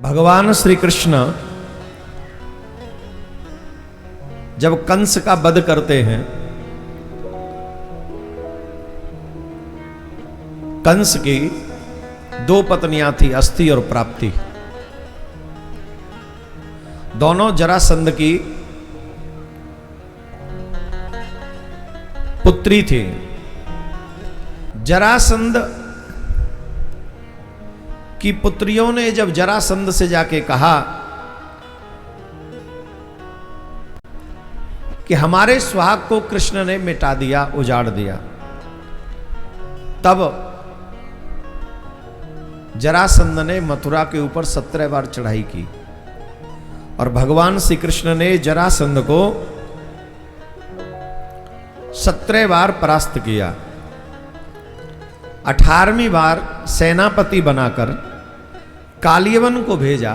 भगवान श्री कृष्ण जब कंस का वध करते हैं, कंस की दो पत्नियां थी, अस्थि और प्राप्ति। दोनों जरासंध की पुत्री थी। जरासंध की पुत्रियों ने जब जरासंध से जाके कहा कि हमारे सुहाग को कृष्ण ने मिटा दिया, उजाड़ दिया, तब जरासंध ने मथुरा के ऊपर 17 बार चढ़ाई की और भगवान श्री कृष्ण ने जरासंध को 17 बार परास्त किया। 18वीं बार सेनापति बनाकर कालियवन को भेजा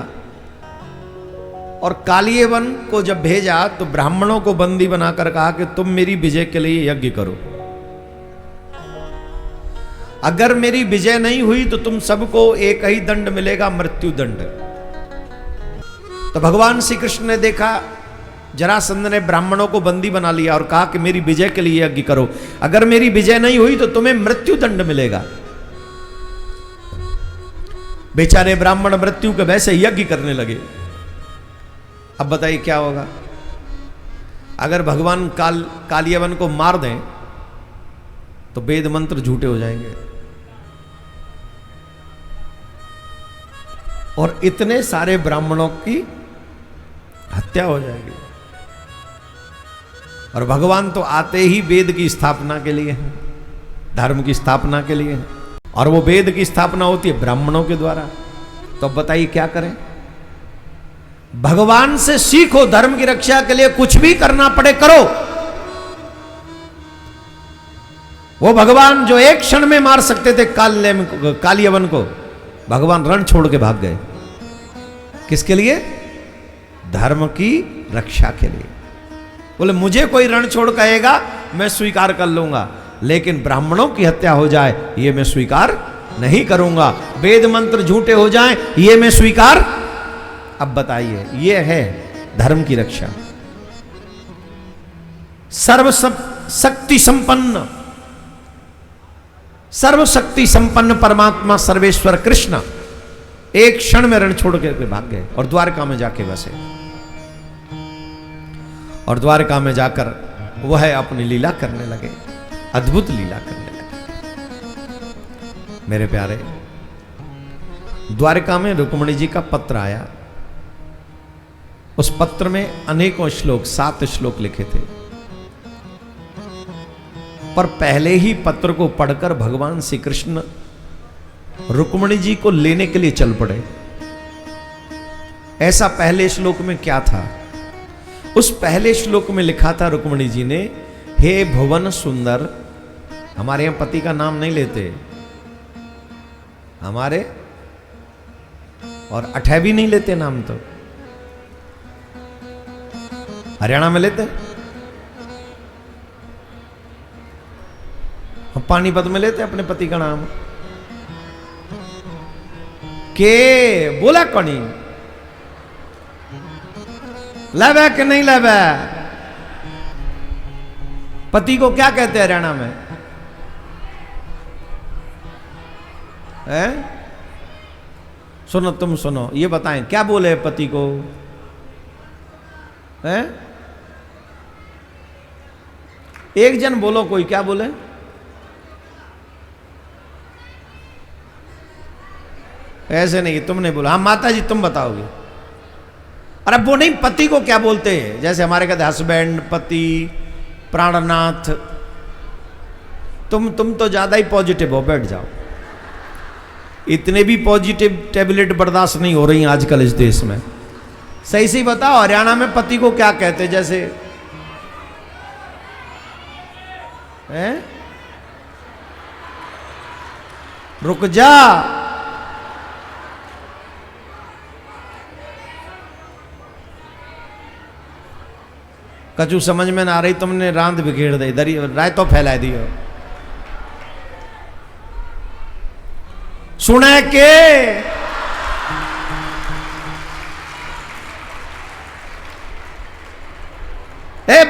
और कालियवन को जब भेजा तो ब्राह्मणों को बंदी बनाकर कहा कि तुम मेरी विजय के लिए यज्ञ करो, अगर मेरी विजय नहीं हुई तो तुम सबको एक ही दंड मिलेगा, मृत्यु दंड। तो भगवान श्री कृष्ण ने देखा जरासंध ने ब्राह्मणों को बंदी बना लिया और कहा कि मेरी विजय के लिए यज्ञ करो, अगर मेरी विजय नहीं हुई तो तुम्हें मृत्यु दंड मिलेगा। बेचारे ब्राह्मण मृत्यु के वैसे यज्ञ करने लगे। अब बताइए क्या होगा? अगर भगवान कालियवन को मार दें तो वेद मंत्र झूठे हो जाएंगे और इतने सारे ब्राह्मणों की हत्या हो जाएगी। और भगवान तो आते ही वेद की स्थापना के लिए हैं, धर्म की स्थापना के लिए हैं, और वो वेद की स्थापना होती है ब्राह्मणों के द्वारा। तो बताइए क्या करें? भगवान से सीखो, धर्म की रक्षा के लिए कुछ भी करना पड़े करो। वो भगवान जो एक क्षण में मार सकते थे कालियवन को, भगवान रण छोड़ के भाग गए। किसके लिए? धर्म की रक्षा के लिए। बोले मुझे कोई रण छोड़ कहेगा मैं स्वीकार कर लूंगा, लेकिन ब्राह्मणों की हत्या हो जाए ये मैं स्वीकार नहीं करूंगा, वेद मंत्र झूठे हो जाएं ये मैं स्वीकार। अब बताइए, ये है धर्म की रक्षा। सर्वशक्ति संपन्न परमात्मा सर्वेश्वर कृष्ण एक क्षण में रण छोड़ के भाग गए और द्वारका में जाके बसे। और द्वारका में जाकर वह अपनी लीला करने लगे, अद्भुत लीला करने लगे। मेरे प्यारे, द्वारका में रुक्मिणी जी का पत्र आया। उस पत्र में अनेकों श्लोक, 7 श्लोक लिखे थे, पर पहले ही पत्र को पढ़कर भगवान श्री कृष्ण रुक्मिणी जी को लेने के लिए चल पड़े। ऐसा पहले श्लोक में क्या था? उस पहले श्लोक में लिखा था रुक्मिणी जी ने, हे भुवन सुंदर। हमारे यहां पति का नाम नहीं लेते, हमारे और 28 नहीं लेते नाम, तो हरियाणा में लेते, हम पानीपत में लेते अपने पति का नाम। के बोला कौनी लेवे कि नहीं लेवे? पति को क्या कहते हैं हरियाणा में? है? सुनो, तुम सुनो, ये बताएं क्या बोले पति को? है? एक जन बोलो, कोई क्या बोले? ऐसे नहीं, तुमने बोला। हाँ माता जी तुम बताओगे। अरे वो नहीं, पति को क्या बोलते हैं? जैसे हमारे कहते हस्बैंड, पति, प्राणनाथ। तुम तो ज्यादा ही पॉजिटिव हो, बैठ जाओ। इतने भी पॉजिटिव टैबलेट बर्दाश्त नहीं हो रही आजकल इस देश में। सही से बताओ, हरियाणा में पति को क्या कहते? जैसे हैं? रुक जा, कछु समझ में ना आ रही, तुमने रांद बिखेर दी, दरी राय तो फैला दियो। सुने के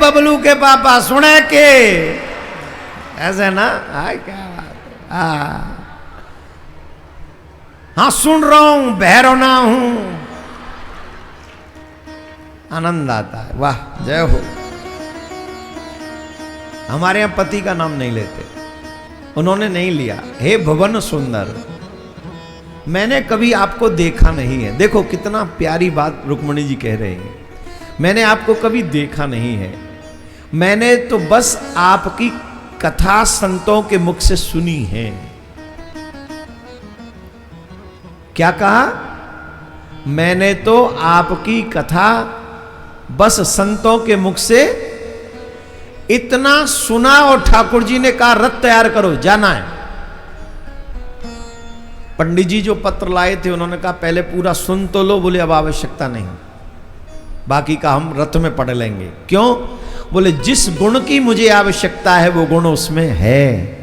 बबलू के पापा सुने के, ऐसे ना, हाय क्या बात है। हाँ सुन रहा हूं, बहरो ना हूं, आनंद आता है, वाह जय हो। हमारे यहां पति का नाम नहीं लेते, उन्होंने नहीं लिया। हे भुवन सुंदर, मैंने कभी आपको देखा नहीं है। देखो कितना प्यारी बात रुक्मणी जी कह रहे हैं, मैंने आपको कभी देखा नहीं है, मैंने तो बस आपकी कथा संतों के मुख से सुनी है। क्या कहा? मैंने तो आपकी कथा बस संतों के मुख से इतना सुना, और ठाकुर जी ने कहा रथ तैयार करो, जाना है। पंडित जी जो पत्र लाए थे उन्होंने कहा पहले पूरा सुन तो लो। बोले अब आवश्यकता नहीं, बाकी का हम रथ में पढ़ लेंगे। क्यों? बोले जिस गुण की मुझे आवश्यकता है वो गुण उसमें है।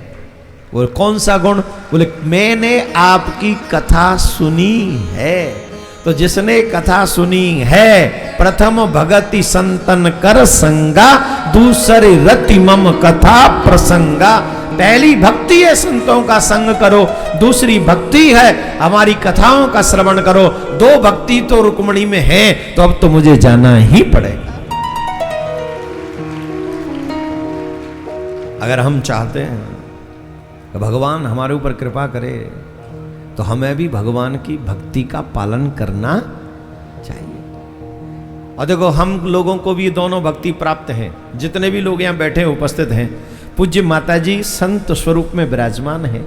वो कौन सा गुण? बोले मैंने आपकी कथा सुनी है। तो जिसने कथा सुनी है, प्रथम भगति संतन कर संगा, दूसरे रति मम कथा प्रसंगा। पहली भक्ति है संतों का संग करो, दूसरी भक्ति है हमारी कथाओं का श्रवण करो। दो भक्ति तो रुक्मणी में है, तो अब तो मुझे जाना ही पड़ेगा। अगर हम चाहते हैं कि भगवान हमारे ऊपर कृपा करे, तो हमें भी भगवान की भक्ति का पालन करना चाहिए। और देखो हम लोगों को भी दोनों भक्ति प्राप्त हैं। जितने भी लोग यहाँ बैठे उपस्थित हैं, पूज्य माताजी संत स्वरूप में विराजमान है।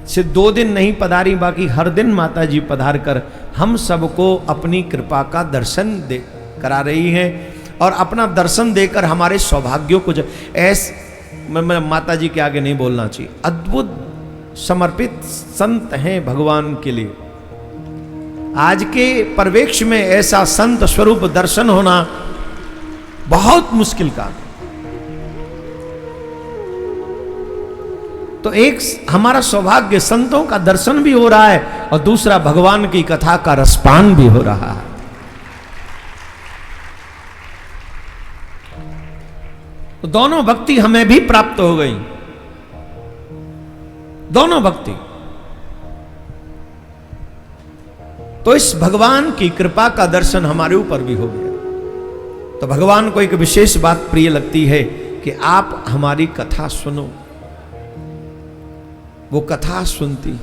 सिर्फ 2 दिन नहीं पधारी, बाकी हर दिन माताजी पधार कर हम सबको अपनी कृपा का दर्शन दे करा रही हैं, और अपना दर्शन देकर हमारे सौभाग्यों को मैं माताजी के आगे नहीं बोलना चाहिए, अद्भुत समर्पित संत हैं भगवान के लिए। आज के परिवेश में ऐसा संत स्वरूप दर्शन होना बहुत मुश्किल काम है। तो एक हमारा सौभाग्य, संतों का दर्शन भी हो रहा है, और दूसरा भगवान की कथा का रसपान भी हो रहा है। तो दोनों भक्ति हमें भी प्राप्त हो गई, दोनों भक्ति। तो इस भगवान की कृपा का दर्शन हमारे ऊपर भी हो गया। तो भगवान को एक विशेष बात प्रिय लगती है कि आप हमारी कथा सुनो। वो कथा सुनती,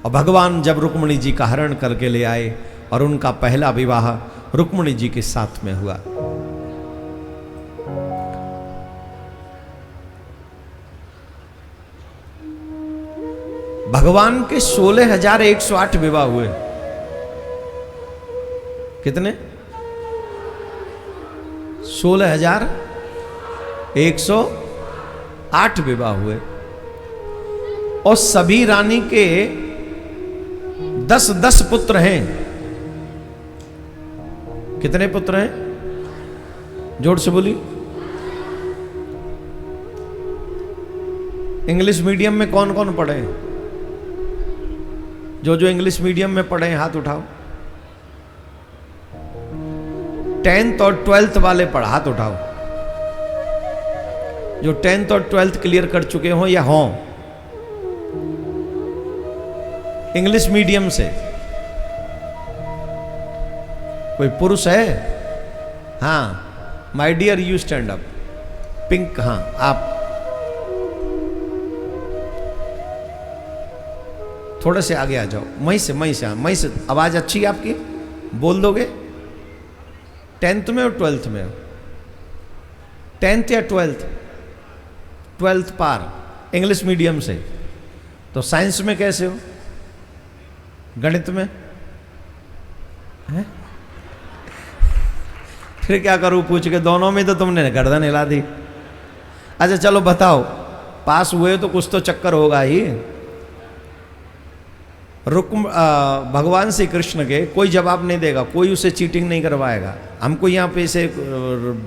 और भगवान जब रुक्मणी जी का हरण करके ले आए, और उनका पहला विवाह रुक्मणी जी के साथ में हुआ। भगवान के 16,108 विवाह हुए। कितने? 16,108 विवाह हुए, और सभी रानी के 10-10 पुत्र हैं। कितने पुत्र हैं? जोर से बोली। इंग्लिश मीडियम में कौन कौन पढ़े हैं? जो इंग्लिश मीडियम में पढ़े हैं हाथ उठाओ। 10th और 12th वाले पढ़ा, हाथ उठाओ। जो 10th और 12th क्लियर कर चुके हो या हों इंग्लिश मीडियम से। कोई पुरुष है? हाँ, my dear you stand up. Pink, हाँ आप थोड़े से आगे आ जाओ। मई से आवाज अच्छी है आपकी, बोल दोगे? 10th में और 12th में? 10th या 12th? 12th पार इंग्लिश मीडियम से। तो साइंस में कैसे हो? गणित में है? फिर क्या करूं पूछ के? दोनों में तो तुमने गर्दन हिला दी। अच्छा चलो बताओ, पास हुए तो कुछ तो चक्कर होगा ही। भगवान श्री कृष्ण के कोई जवाब नहीं देगा, कोई उसे चीटिंग नहीं करवाएगा। हमको यहाँ पे इसे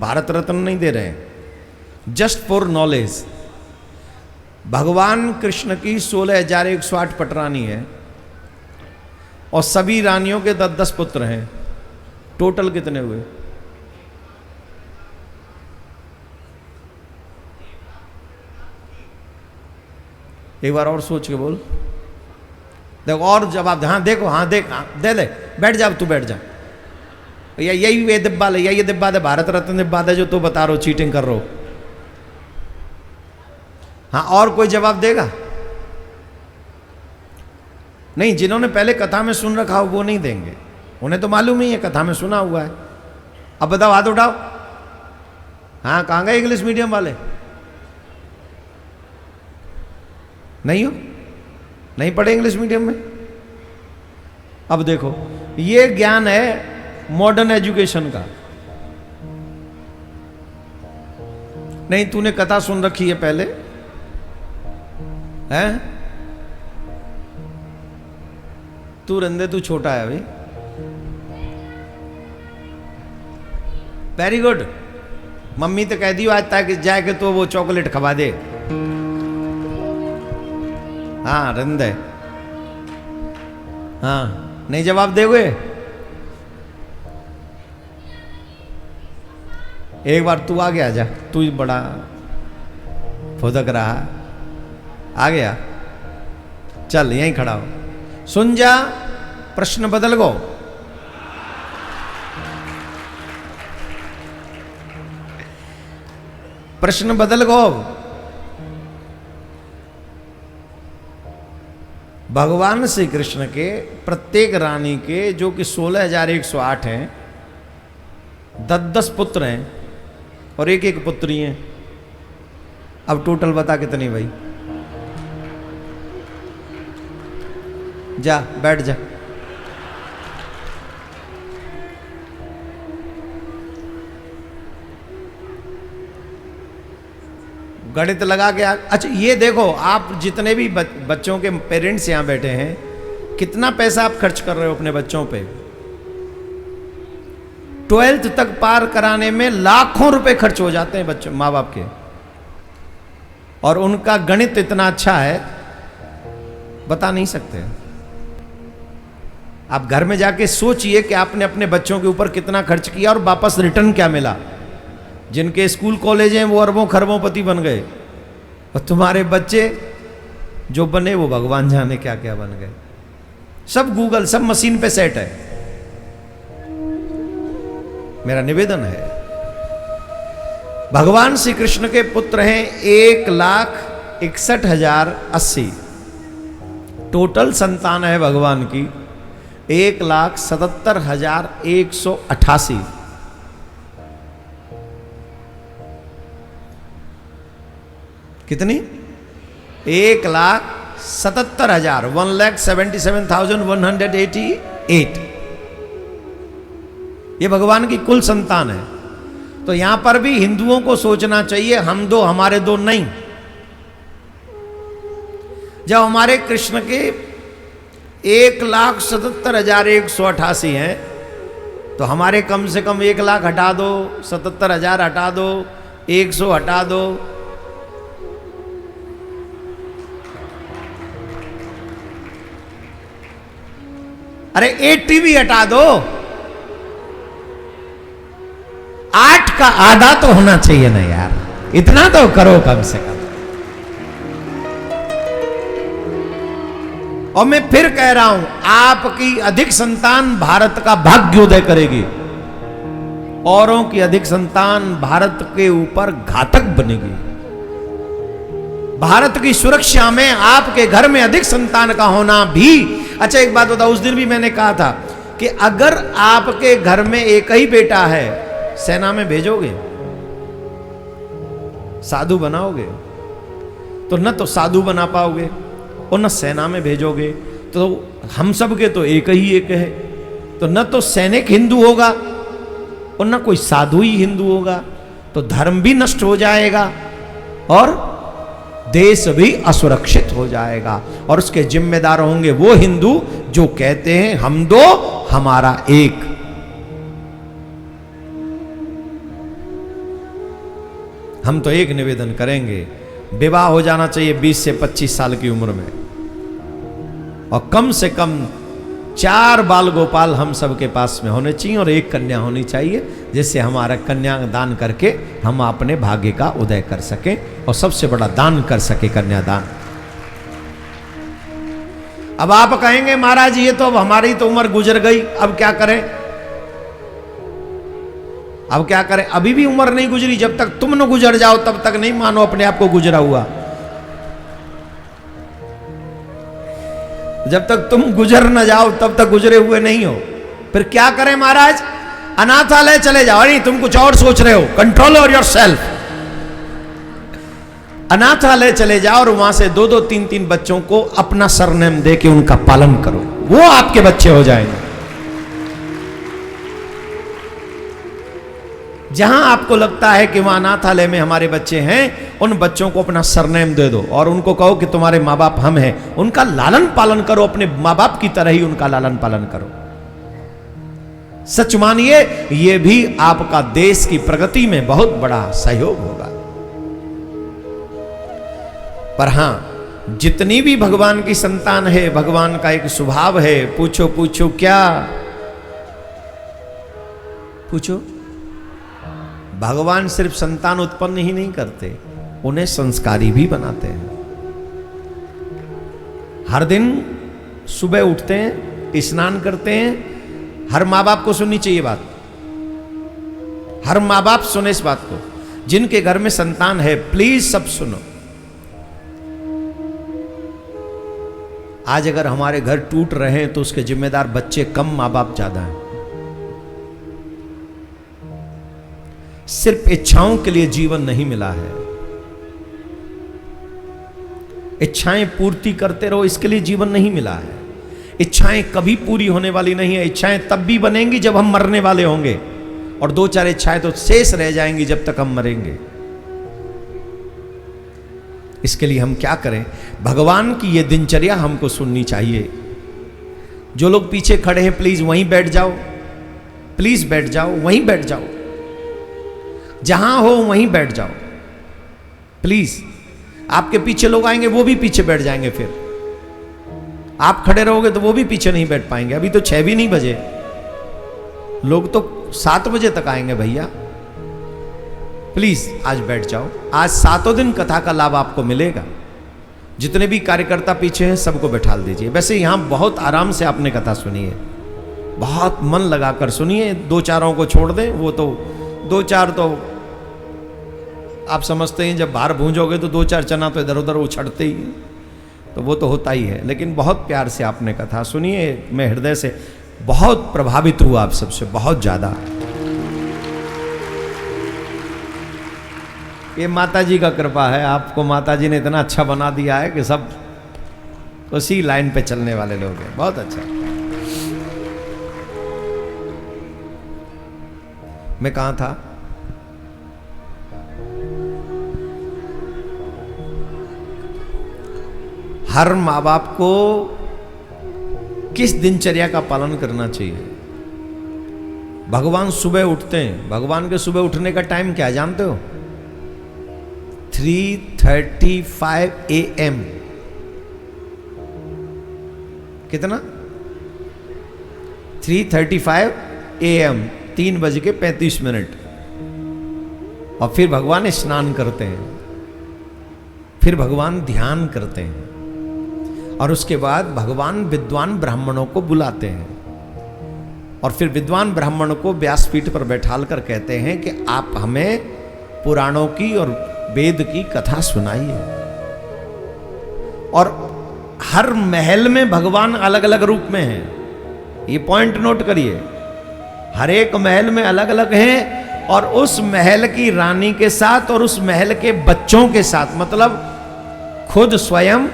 भारत रत्न नहीं दे रहे हैं, जस्ट फॉर नॉलेज। भगवान कृष्ण की 16,108 पटरानी है, और सभी रानियों के 10-10 पुत्र हैं। टोटल कितने हुए? एक बार और सोच के बोल। देखो और जवाब, हाँ देखो, हाँ देख, हाँ दे ले, बैठ जा, तू बैठ जा। यही ये डिब्बा ले, यही डिब्बा दे, भारत रत्न डिब्बा दे जो तू बता रहे हो, चीटिंग कर रहे हो। हाँ और कोई जवाब देगा? नहीं, जिन्होंने पहले कथा में सुन रखा हो वो नहीं देंगे, उन्हें तो मालूम ही है, कथा में सुना हुआ है। अब बताओ, हाथ उठाओ। हाँ, कहाँ गए इंग्लिश मीडियम वाले? नहीं हो, नहीं पढ़े इंग्लिश मीडियम में? अब देखो, ये ज्ञान है मॉडर्न एजुकेशन का। नहीं, तूने कथा सुन रखी है पहले, हैं? तू रंदे, तू छोटा है अभी। Very good. मम्मी तो कह दी आज तक जाके तो वो चॉकलेट खवा दे। हाँ रंदे, हाँ नहीं जवाब दोगे? एक बार तू आगे आ जा, तू बड़ा फुदक रहा, आ गया, चल यहीं खड़ा हो, सुन जा, प्रश्न बदल गो। प्रश्न बदल गो। भगवान श्री कृष्ण के प्रत्येक रानी के, जो कि 16,108 हैं, 10-10 पुत्र हैं और एक एक पुत्री हैं। अब टोटल बता कितनी भाई? जा बैठ जा। गणित लगा के अच्छा ये देखो, आप जितने भी बच्चों के पेरेंट्स यहां बैठे हैं, कितना पैसा आप खर्च कर रहे हो अपने बच्चों पे? 12th तक पार कराने में लाखों रुपए खर्च हो जाते हैं बच्चों, माँ बाप के, और उनका गणित इतना अच्छा है बता नहीं सकते। आप घर में जाके सोचिए कि आपने अपने बच्चों के ऊपर कितना खर्च किया और वापस रिटर्न क्या मिला। जिनके स्कूल कॉलेज हैं वो अरबों खरबों-पति बन गए, और तुम्हारे बच्चे जो बने वो भगवान जाने क्या क्या बन गए। सब गूगल, सब मशीन पे सेट है। मेरा निवेदन है, भगवान श्री कृष्ण के पुत्र हैं 1,61,080। टोटल संतान है भगवान की 1,77,188। कितनी? 1,77,000, 1,77,188। ये भगवान की कुल संतान है। तो यहां पर भी हिंदुओं को सोचना चाहिए, हम दो हमारे दो नहीं। जब हमारे कृष्ण के 1,77,188 हैं, तो हमारे कम से कम 1,00,000 हटा दो, 77,000 हटा दो, 100 हटा दो, अरे 80 भी हटा दो, 8 का आधा तो होना चाहिए ना यार, इतना तो करो कम से कम। और मैं फिर कह रहा हूं, आपकी अधिक संतान भारत का भाग्योदय करेगी, औरों की अधिक संतान भारत के ऊपर घातक बनेगी। भारत की सुरक्षा में आपके घर में अधिक संतान का होना भी। अच्छा एक बात बताओ, उस दिन भी मैंने कहा था कि अगर आपके घर में एक ही बेटा है, सेना में भेजोगे? साधु बनाओगे? तो न तो साधु बना पाओगे और न सेना में भेजोगे। तो हम सब के तो एक ही एक है, तो न तो सैनिक हिंदू होगा और न कोई साधु ही हिंदू होगा। तो धर्म भी नष्ट हो जाएगा और देश भी असुरक्षित हो जाएगा, और उसके जिम्मेदार होंगे वो हिंदू जो कहते हैं हम दो हमारा एक। हम तो एक निवेदन करेंगे, विवाह हो जाना चाहिए 20 से 25 साल की उम्र में, और कम से कम 4 बाल गोपाल हम सबके पास में होने चाहिए और 1 कन्या होनी चाहिए, जिससे हमारा कन्यादान करके हम अपने भाग्य का उदय कर सकें और सबसे बड़ा दान कर सके कन्यादान। अब आप कहेंगे महाराज ये तो अब हमारी तो उम्र गुजर गई, अब क्या करें, अब क्या करें। अभी भी उम्र नहीं गुजरी, जब तक तुम न गुजर जाओ तब तक नहीं मानो अपने आप को गुजरा हुआ। जब तक तुम गुजर न जाओ तब तक गुजरे हुए नहीं हो। फिर क्या करें महाराज, अनाथालय चले जाओ। नहीं, तुम कुछ और सोच रहे हो, कंट्रोल ओवर योरसेल्फ। अनाथालय चले जाओ और वहां से 2-2, 3-3 बच्चों को अपना सरनेम दे के उनका पालन करो, वो आपके बच्चे हो जाएंगे। जहां आपको लगता है कि वहां अनाथालय में हमारे बच्चे हैं, उन बच्चों को अपना सरनेम दे दो और उनको कहो कि तुम्हारे माँ बाप हम हैं। उनका लालन पालन करो, अपने माँ बाप की तरह ही उनका लालन पालन करो। सच मानिए, यह भी आपका देश की प्रगति में बहुत बड़ा सहयोग होगा। पर हां, जितनी भी भगवान की संतान है, भगवान का एक स्वभाव है, पूछो पूछो क्या, पूछो। भगवान सिर्फ संतान उत्पन्न ही नहीं करते, उन्हें संस्कारी भी बनाते हैं। हर दिन सुबह उठते हैं, स्नान करते हैं। हर माँ बाप को सुननी चाहिए बात, हर माँ बाप सुने इस बात को। जिनके घर में संतान है, प्लीज सब सुनो। आज अगर हमारे घर टूट रहे हैं तो उसके जिम्मेदार बच्चे कम, माँ बाप ज्यादा हैं। सिर्फ इच्छाओं के लिए जीवन नहीं मिला है। इच्छाएं पूर्ति करते रहो, इसके लिए जीवन नहीं मिला है। इच्छाएं कभी पूरी होने वाली नहीं है। इच्छाएं तब भी बनेंगी जब हम मरने वाले होंगे, और 2-4 इच्छाएं तो शेष रह जाएंगी जब तक हम मरेंगे। इसके लिए हम क्या करें, भगवान की ये दिनचर्या हमको सुननी चाहिए। जो लोग पीछे खड़े हैं, प्लीज वहीं बैठ जाओ, प्लीज बैठ जाओ, वहीं बैठ जाओ, जहां हो वहीं बैठ जाओ प्लीज। आपके पीछे लोग आएंगे, वो भी पीछे बैठ जाएंगे। फिर आप खड़े रहोगे तो वो भी पीछे नहीं बैठ पाएंगे। अभी तो 6 भी नहीं बजे, लोग तो 7 बजे तक आएंगे भैया। प्लीज आज बैठ जाओ। आज 7 दिन कथा का लाभ आपको मिलेगा। जितने भी कार्यकर्ता पीछे हैं सबको बैठा दीजिए। वैसे यहां बहुत आराम से आपने कथा सुनी है, बहुत मन लगाकर सुनिए। 2-4 को छोड़ दें, वो तो 2-4 तो आप समझते हैं, जब बाहर भूंजोगे तो 2-4 चना तो इधर उधर उछड़ते ही हैं, तो वो तो होता ही है। लेकिन बहुत प्यार से आपने कथा सुनिए। मैं हृदय से बहुत प्रभावित हुआ आप सबसे, बहुत ज्यादा। ये माता जी का कृपा है, आपको माता जी ने इतना अच्छा बना दिया है कि सब उसी लाइन पे चलने वाले लोग हैं। बहुत अच्छा। मैं कहां था, हर माँ बाप को किस दिनचर्या का पालन करना चाहिए। भगवान सुबह उठते हैं। भगवान के सुबह उठने का टाइम क्या जानते हो? 3:35 AM। कितना? 3:35 AM, 3:35। और फिर भगवान स्नान करते हैं, फिर भगवान ध्यान करते हैं, और उसके बाद भगवान विद्वान ब्राह्मणों को बुलाते हैं, और फिर विद्वान ब्राह्मण को व्यासपीठ पर बैठाल कर कहते हैं कि आप हमें पुराणों की और वेद की कथा सुनाइए। और हर महल में भगवान अलग अलग रूप में हैं, ये पॉइंट नोट करिए। हर एक महल में अलग अलग हैं, और उस महल की रानी के साथ और उस महल के बच्चों के साथ, मतलब खुद स्वयं,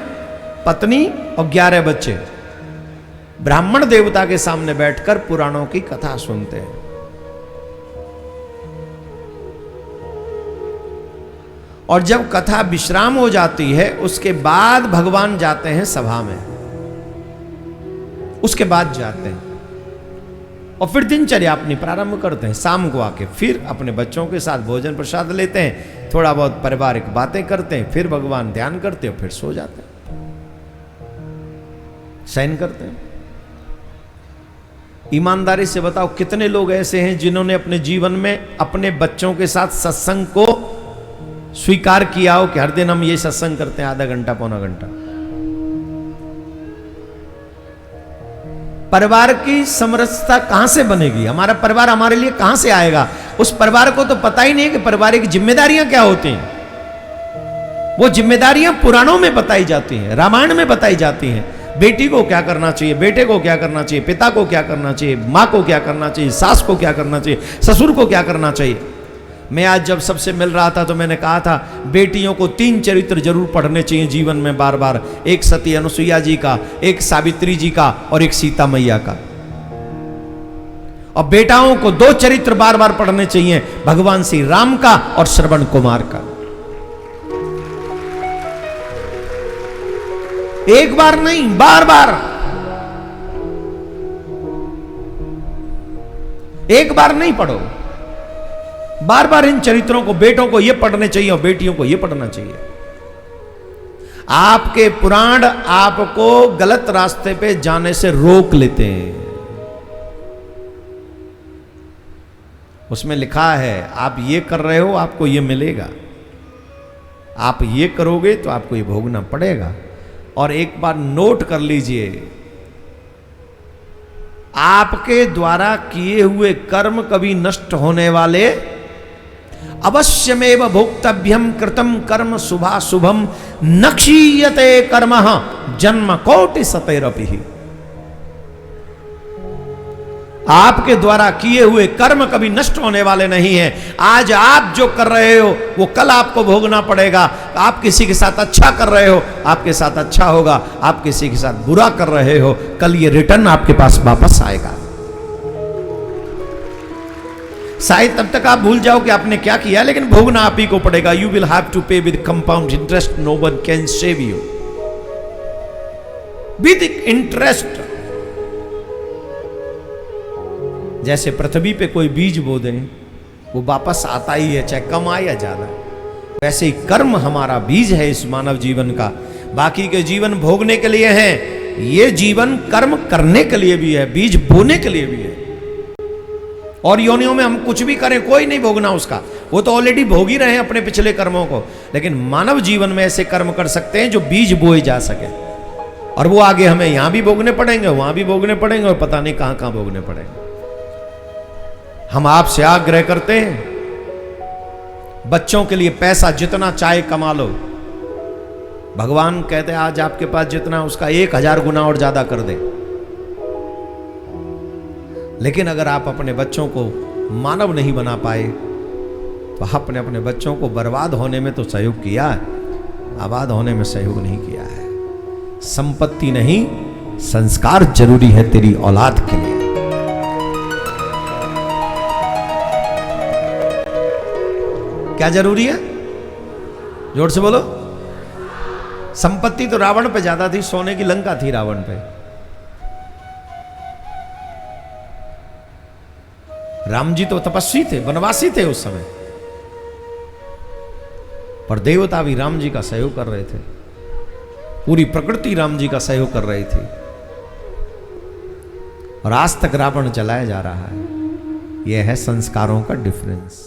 पत्नी और 11 बच्चे ब्राह्मण देवता के सामने बैठकर पुराणों की कथा सुनते हैं। और जब कथा विश्राम हो जाती है, उसके बाद भगवान जाते हैं सभा में, उसके बाद जाते हैं और फिर दिनचर्या अपनी प्रारंभ करते हैं। शाम को आके फिर अपने बच्चों के साथ भोजन प्रसाद लेते हैं, थोड़ा बहुत पारिवारिक बातें करते हैं, फिर भगवान ध्यान करते हैं, फिर सो जाते हैं, शयन करते हैं। ईमानदारी से बताओ, कितने लोग ऐसे हैं जिन्होंने अपने जीवन में अपने बच्चों के साथ सत्संग को स्वीकार किया हो कि हर दिन हम ये सत्संग करते हैं, आधा घंटा पौना घंटा। परिवार की समरसता कहां से बनेगी? हमारा परिवार हमारे लिए कहां से आएगा? उस परिवार को तो पता ही नहीं है कि पारिवारिक जिम्मेदारियां क्या होती हैं। वो जिम्मेदारियां पुराणों में बताई जाती हैं, रामायण में बताई जाती हैं। बेटी को क्या करना चाहिए, बेटे को क्या करना चाहिए, पिता को क्या करना चाहिए, माँ को क्या करना चाहिए, सास को क्या करना चाहिए, ससुर को क्या करना चाहिए। मैं आज जब सबसे मिल रहा था तो मैंने कहा था बेटियों को 3 चरित्र जरूर पढ़ने चाहिए जीवन में बार बार। एक सती अनुसुईया जी का, एक सावित्री जी का और एक सीता मैया का। और बेटाओं को 2 चरित्र बार बार पढ़ने चाहिए, भगवान श्री राम का और श्रवण कुमार का। एक बार नहीं, बार बार। एक बार नहीं पढ़ो, बार बार इन चरित्रों को, बेटों को ये पढ़ने चाहिए और बेटियों को ये पढ़ना चाहिए। आपके पुराण आपको गलत रास्ते पे जाने से रोक लेते हैं। उसमें लिखा है आप ये कर रहे हो, आपको ये मिलेगा, आप ये करोगे तो आपको ये भोगना पड़ेगा। और एक बार नोट कर लीजिए, आपके द्वारा किए हुए कर्म कभी नष्ट होने वाले, अवश्यमेव भोक्तव्यम कृतम कर्म शुभाशुभम न क्षीयते कर्मः जन्म कोटि सतैरपि। आपके द्वारा किए हुए कर्म कभी नष्ट होने वाले नहीं हैं। आज आप जो कर रहे हो वो कल आपको भोगना पड़ेगा। आप किसी के साथ अच्छा कर रहे हो, आपके साथ अच्छा होगा। आप किसी के साथ बुरा कर रहे हो, कल ये रिटर्न आपके पास वापस आएगा। शायद तब तक आप भूल जाओ कि आपने क्या किया, लेकिन भोगना आप ही को पड़ेगा। You will have to pay with compound interest, no one can save you with interest. जैसे पृथ्वी पे कोई बीज बो दे वो वापस आता ही है, चाहे कम आए या ज्यादा। वैसे ही कर्म हमारा बीज है इस मानव जीवन का। बाकी के जीवन भोगने के लिए है, ये जीवन कर्म करने के लिए भी है, बीज बोने के लिए भी है। और योनियों में हम कुछ भी करें कोई नहीं भोगना उसका, वो तो ऑलरेडी भोग ही रहे हैं अपने पिछले कर्मों को। लेकिन मानव जीवन में ऐसे कर्म कर सकते हैं जो बीज बोए जा सके, और वो आगे हमें यहां भी भोगने पड़ेंगे, वहां भी भोगने पड़ेंगे, और पता नहीं कहां कहां भोगने पड़ेंगे। हम आपसे आग्रह करते हैं, बच्चों के लिए पैसा जितना चाहे कमा लो। भगवान कहते हैं आज आपके पास जितना, उसका 1000 गुना और ज्यादा कर दे। लेकिन अगर आप अपने बच्चों को मानव नहीं बना पाए तो आपने अपने बच्चों को बर्बाद होने में तो सहयोग किया है, आबाद होने में सहयोग नहीं किया है। संपत्ति नहीं, संस्कार जरूरी है तेरी औलाद के लिए। क्या जरूरी है? जोर से बोलो। संपत्ति तो रावण पे ज्यादा थी, सोने की लंका थी रावण पे। राम जी तो तपस्वी थे, वनवासी थे उस समय, पर देवता भी राम जी का सहयोग कर रहे थे, पूरी प्रकृति राम जी का सहयोग कर रही थी, और आज तक रावण चलाया जा रहा है। यह है संस्कारों का डिफरेंस।